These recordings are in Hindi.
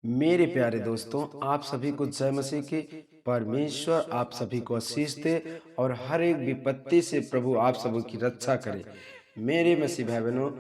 मेरे प्यारे दोस्तों, आप सभी को जय मसीह की। परमेश्वर आप सभी को आशीष दे और हर एक विपत्ति से प्रभु आप सभी की रक्षा करे। मेरे मसीह भाई बहनों,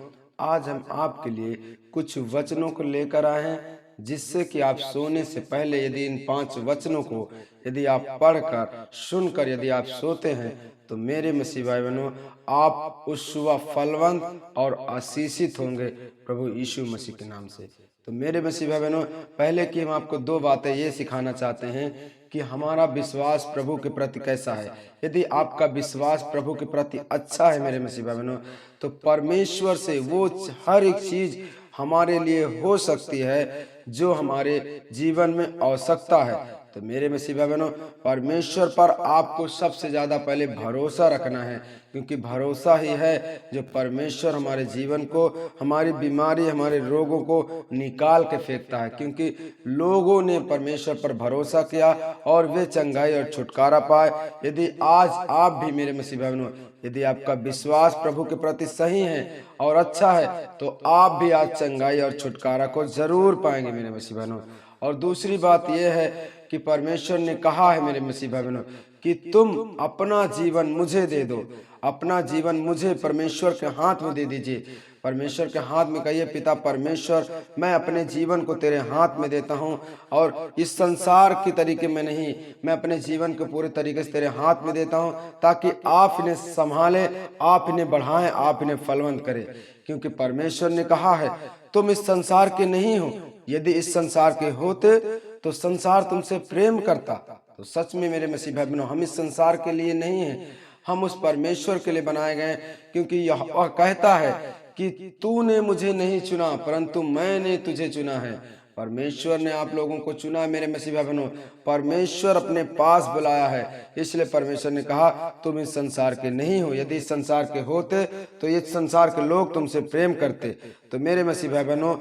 आज हम आपके लिए कुछ वचनों को लेकर आए हैं, जिससे कि आप सोने से पहले यदि इन 5 वचनों को यदि आप पढ़कर सुनकर यदि आप सोते हैं तो मेरे मसीह भाई बहनों, आप उस सुबह फलवंत और आशीषित होंगे प्रभु यीशु मसीह के नाम से। तो मेरे मसीह भाई बहनों, पहले कि हम आपको 2 बातें ये सिखाना चाहते हैं कि हमारा विश्वास प्रभु के प्रति कैसा है। यदि आपका विश्वास प्रभु के प्रति अच्छा है मेरे मसीह भाई बहनों, तो परमेश्वर से वो हर एक चीज हमारे लिए हो सकती है जो हमारे जीवन में आवश्यकता है। तो मेरे मसीह भाई बहनों, परमेश्वर पर आपको सबसे ज्यादा पहले भरोसा रखना है, क्योंकि भरोसा ही है जो परमेश्वर हमारे जीवन को, हमारी बीमारी, हमारे रोगों को निकाल के फेंकता है। क्योंकि लोगों ने परमेश्वर पर भरोसा किया और वे चंगाई और छुटकारा पाए। यदि आज आप भी मेरे मसीह भाई बहनों, यदि आपका विश्वास प्रभु के प्रति सही है और अच्छा है, तो आप भी आज चंगाई और छुटकारा को जरूर पाएंगे मेरे मसीह बहनों। और दूसरी बात यह है कि परमेश्वर ने कहा है मेरे मसीह भाई बहनों कि तुम अपना जीवन मुझे दे दो, अपना जीवन मुझे परमेश्वर के हाथ में दे दीजिए। परमेश्वर के हाथ में कहिए, पिता परमेश्वर, मैं अपने जीवन को तेरे हाथ में देता हूँ और इस संसार की तरीके में नहीं, मैं अपने जीवन को पूरे तरीके से तेरे हाथ में देता हूँ, ताकि आप इन्हें संभाले, आप इन्हें बढ़ाएं, आप इन्हें फलवंत करें। क्योंकि परमेश्वर ने कहा है तुम इस संसार के नहीं हो, यदि इस संसार के होते तो संसार तुमसे प्रेम करता। तो सच में मेरे मसीह भाई बहनों, हम इस संसार के लिए नहीं हैं, हम उस परमेश्वर के लिए बनाए गए। क्योंकि यहोवा कहता है कि तूने मुझे नहीं चुना परंतु मैंने तुझे चुना है। परमेश्वर ने आप लोगों को चुना मेरे मसीह भाई बहनों, परमेश्वर अपने पास बुलाया है। इसलिए परमेश्वर ने कहा तुम इस संसार के नहीं हो, यदि इस संसार के होते तो इस संसार के लोग तुमसे प्रेम करते। तो मेरे मसीह भाई बहनों,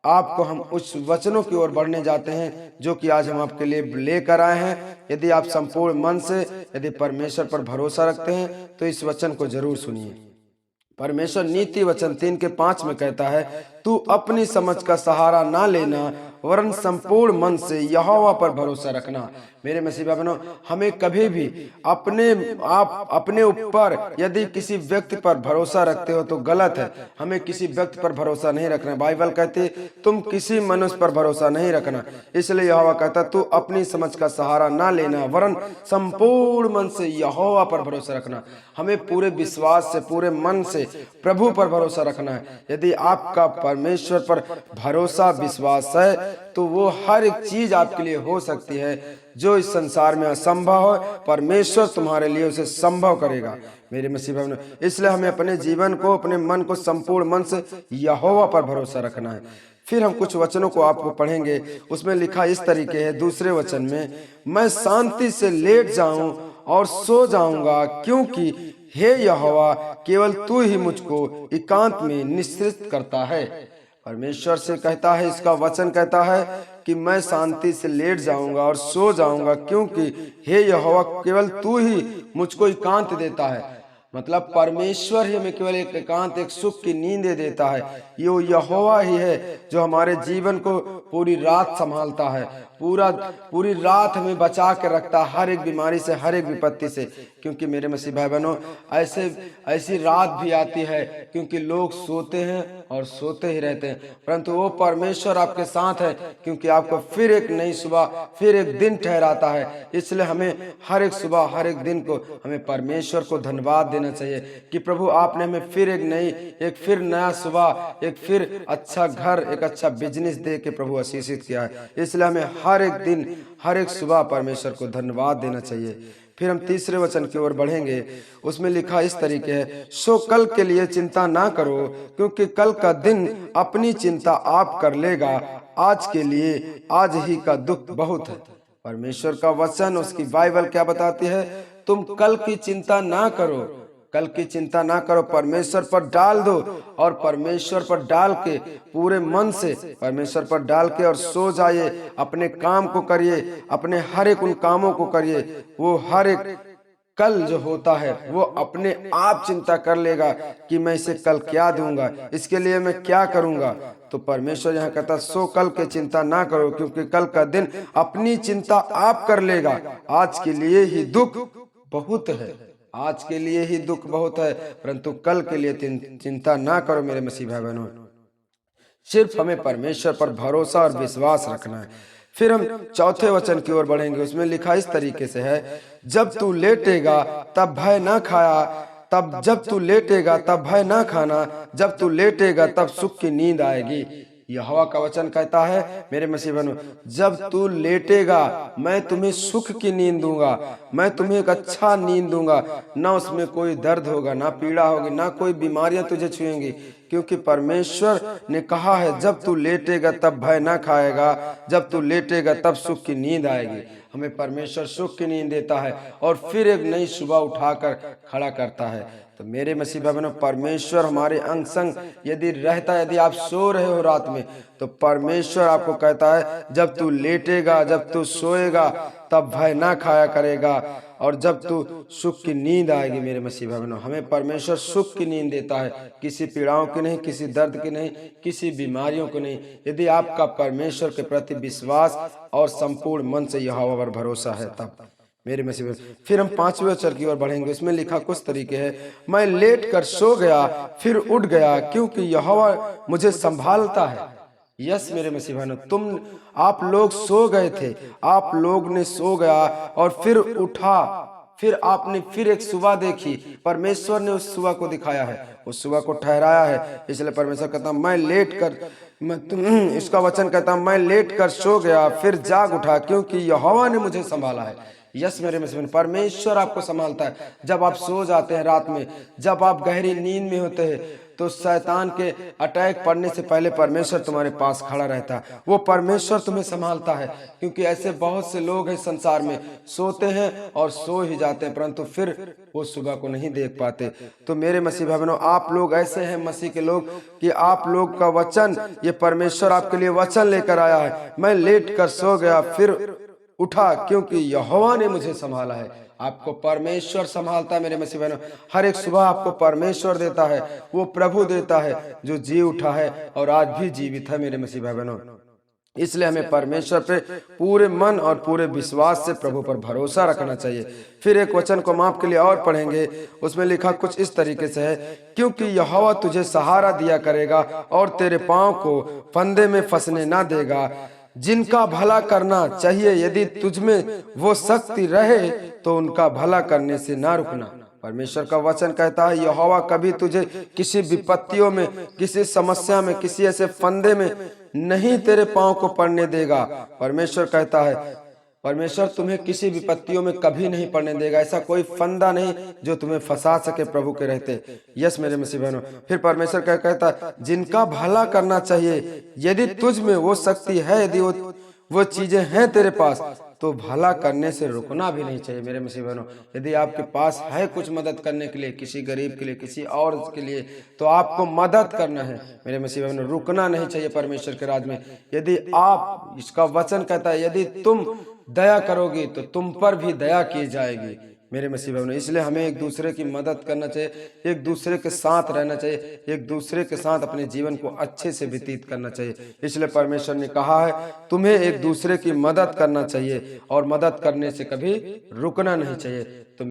आपको हम उस वचनों की ओर बढ़ने जाते हैं जो कि आज हम आपके लिए लेकर आए हैं। यदि आप संपूर्ण मन से यदि परमेश्वर पर भरोसा रखते हैं तो इस वचन को जरूर सुनिए। परमेश्वर नीति वचन 3:5 में कहता है, तू अपनी समझ का सहारा ना लेना वरन संपूर्ण मन से यहोवा पर भरोसा रखना। मेरे मसीह भाई बहनों, हमें कभी भी अपने ऊपर यदि किसी व्यक्ति पर भरोसा रखते हो तो गलत है। हमें किसी व्यक्ति पर भरोसा नहीं रखना। बाइबल कहती है तुम किसी मनुष्य पर भरोसा नहीं रखना। इसलिए यहोवा कहता तू अपनी समझ का सहारा ना लेना वरन संपूर्ण मन से यहोवा पर भरोसा रखना। हमें पूरे विश्वास से, पूरे मन से प्रभु पर भरोसा रखना है। यदि आपका परमेश्वर पर भरोसा, विश्वास है, तो वो हर एक चीज आपके लिए हो सकती है जो इस संसार में असंभव हो, परमेश्वर तुम्हारे लिए उसे संभव करेगा मेरे मसीह भाई बहनों। इसलिए हमें अपने जीवन को, अपने मन को संपूर्ण मन से यहोवा पर भरोसा रखना है। फिर हम कुछ वचनों को आपको पढ़ेंगे। उसमें लिखा इस तरीके है, दूसरे वचन में, मैं शांति से लेट जाऊं और सो जाऊंगा, क्योंकि हे यहोवा केवल तू ही मुझको एकांत में निश्चित करता है। परमेश्वर से कहता है, इसका वचन कहता है कि मैं शांति से लेट जाऊंगा और सो जाऊंगा, क्योंकि हे यहोवा केवल तू ही मुझको एकांत देता है। मतलब परमेश्वर ही हमें केवल एक एकांत, एक सुख की नींद देता है। ये यहोवा ही है जो हमारे जीवन को पूरी रात संभालता है, पूरी रात हमें बचा के रखता है हर एक बीमारी से, हर एक विपत्ति से। क्योंकि मेरे मसीह भाई बहनों, ऐसी रात भी आती है क्योंकि लोग सोते हैं और सोते ही रहते हैं, परंतु वो परमेश्वर आपके साथ है, क्योंकि आपको फिर एक नई सुबह, फिर एक दिन ठहराता है। इसलिए हमें हर एक सुबह, हर एक दिन को हमें परमेश्वर को धन्यवाद देना चाहिए कि प्रभु आपने हमें फिर एक नया सुबह, एक फिर अच्छा घर, एक अच्छा बिजनेस दे के प्रभु आशीषित किया है। इसलिए हमें हर एक दिन, हर एक सुबह परमेश्वर को धन्यवाद देना चाहिए। फिर हम तीसरे वचन की ओर बढ़ेंगे। उसमें लिखा इस तरीके है, सो कल के लिए चिंता ना करो, क्योंकि कल का दिन अपनी चिंता आप कर लेगा, आज के लिए आज ही का दुख बहुत है। परमेश्वर का वचन, उसकी बाइबल क्या बताती है, तुम कल की चिंता ना करो, कल की चिंता ना करो, परमेश्वर पर डाल दो और परमेश्वर पर डाल के पूरे मन से परमेश्वर पर डाल के और सो जाइए। अपने काम को करिए, अपने हर एक उन कामों को करिए। वो हर एक कल जो होता है वो अपने आप चिंता कर लेगा कि मैं इसे कल क्या दूंगा, इसके लिए मैं क्या करूंगा। तो परमेश्वर यहाँ कहता सो कल की चिंता ना करो, क्योंकि कल का दिन अपनी चिंता आप कर लेगा। आज के लिए ही दुख बहुत है, आज के लिए ही दुख बहुत है, परंतु कल के लिए चिंता ना करो मेरे मसीह भाई बहनों। सिर्फ हमें परमेश्वर पर भरोसा और विश्वास रखना है। फिर हम चौथे वचन की ओर बढ़ेंगे। उसमें लिखा इस तरीके से है, जब तू लेटेगा तब भय ना खाया, तब जब तू लेटेगा तब भय ना खाना, जब तू लेटेगा तब सुख की नींद आएगी। यहोवा का वचन कहता है मेरे मसीह बहनों, जब तू लेटेगा मैं तुम्हें सुख की नींद दूंगा, मैं तुम्हें एक अच्छा नींद दूंगा। ना उसमें कोई दर्द होगा, ना पीड़ा होगी, ना कोई बीमारियां तुझे छुएंगी, क्योंकि परमेश्वर ने कहा है जब तू लेटेगा तब भय ना खाएगा, जब तू लेटेगा तब सुख की नींद आएगी। हमें परमेश्वर सुख की नींद देता है और फिर एक नई सुबह उठाकर खड़ा करता है। तो मेरे मसीह भाई बहनों, परमेश्वर हमारे अंग संग यदि रहता है, यदि आप सो रहे हो रात में, तो परमेश्वर आपको कहता है जब तू लेटेगा, जब तू सोएगा तब भय ना खाया करेगा, और जब तू सुख की नींद आएगी। मेरे मसीह भाई बहनों, हमें परमेश्वर सुख की नींद देता है, किसी पीड़ाओं की नहीं, किसी दर्द की नहीं, किसी बीमारियों को नहीं, यदि आपका परमेश्वर के प्रति विश्वास और संपूर्ण मन से यहोवा पर भरोसा है तब। मेरे मसीह। फिर हम पांचवें अक्षर की ओर बढ़ेंगे। इसमें लिखा कुछ तरीके है, मैं लेट कर सो गया फिर उठ गया, क्योंकि यहोवा मुझे संभालता है। यस मेरे मसीह भाइयों, आप लोग सो गए थे, आप लोग ने सो गया और फिर उठा, फिर आपने फिर एक सुबह देखी। परमेश्वर ने उस सुबह को दिखाया है, उस सुबह को ठहराया है। इसलिए परमेश्वर कहता मैं लेट कर, इसका वचन कहता मैं लेट कर सो गया फिर जाग उठा, क्योंकि यहोवा ने मुझे संभाला है। यस मेरे मसीह, परमेश्वर आपको संभालता है। जब आप सो जाते हैं रात में, जब आप गहरी नींद में होते हैं, तो शैतान के अटैक पड़ने से पहले परमेश्वर तुम्हारे पास खड़ा रहता है। वो परमेश्वर तुम्हें संभालता है, क्योंकि ऐसे बहुत से लोग हैं संसार में, सोते हैं और सो ही जाते हैं, परंतु फिर वो सुबह को नहीं देख पाते। तो मेरे मसीह भाई बहनों, आप लोग ऐसे हैं मसीह के लोग कि आप लोग का वचन, ये परमेश्वर आपके लिए वचन लेकर आया है, मैं लेट कर सो गया फिर उठा, क्योंकि यहोवा ने मुझे संभाला है। आपको परमेश्वर संभालता है मेरे मसीह बहनों। हर एक सुबह आपको परमेश्वर देता है, वो प्रभु देता है जो जी उठा है और आज भी जीवित है मेरे मसीह भाई बहनों। इसलिए हमें परमेश्वर पे पूरे मन और पूरे विश्वास से प्रभु पर भरोसा रखना चाहिए। फिर एक वचन को हम आपके लिए और पढ़ेंगे। उसमें लिखा कुछ इस तरीके से है, क्योंकि यहोवा तुझे सहारा दिया करेगा और तेरे पांव को फंदे में फंसने ना देगा। जिनका भला करना चाहिए, यदि तुझमें वो शक्ति रहे तो उनका भला करने से ना रुकना। परमेश्वर का वचन कहता है यहोवा कभी तुझे किसी विपत्तियों में, किसी समस्या में, किसी ऐसे फंदे में नहीं तेरे पांव को पड़ने देगा। परमेश्वर कहता है परमेश्वर तुम्हें किसी विपत्तियों में कभी नहीं पड़ने देगा। ऐसा कोई फंदा नहीं जो तुम्हें फंसा सके प्रभु के रहते। यस मेरे मसीह बहनों, फिर परमेश्वर क्या कहता है, जिनका भला करना चाहिए, यदि तुझ में वो शक्ति है, यदि वो चीजें हैं तेरे पास, तो भला करने से रुकना भी नहीं चाहिए। मेरे मसीह बहनों, यदि आपके पास है कुछ मदद करने के लिए, किसी गरीब के लिए, किसी और के लिए, तो आपको मदद करना है मेरे मसीह बहनों, रुकना नहीं चाहिए परमेश्वर के राज में। यदि आप, इसका वचन कहता है यदि तुम दया करोगे तो तुम पर भी दया की जाएगी मेरे मसीह भाइयों। इसलिए हमें एक दूसरे की मदद करना चाहिए, एक दूसरे के साथ रहना चाहिए, एक दूसरे के साथ अपने जीवन को अच्छे से व्यतीत करना चाहिए। इसलिए परमेश्वर ने कहा है तुम्हें एक दूसरे की मदद करना चाहिए और मदद करने से कभी रुकना नहीं चाहिए। तो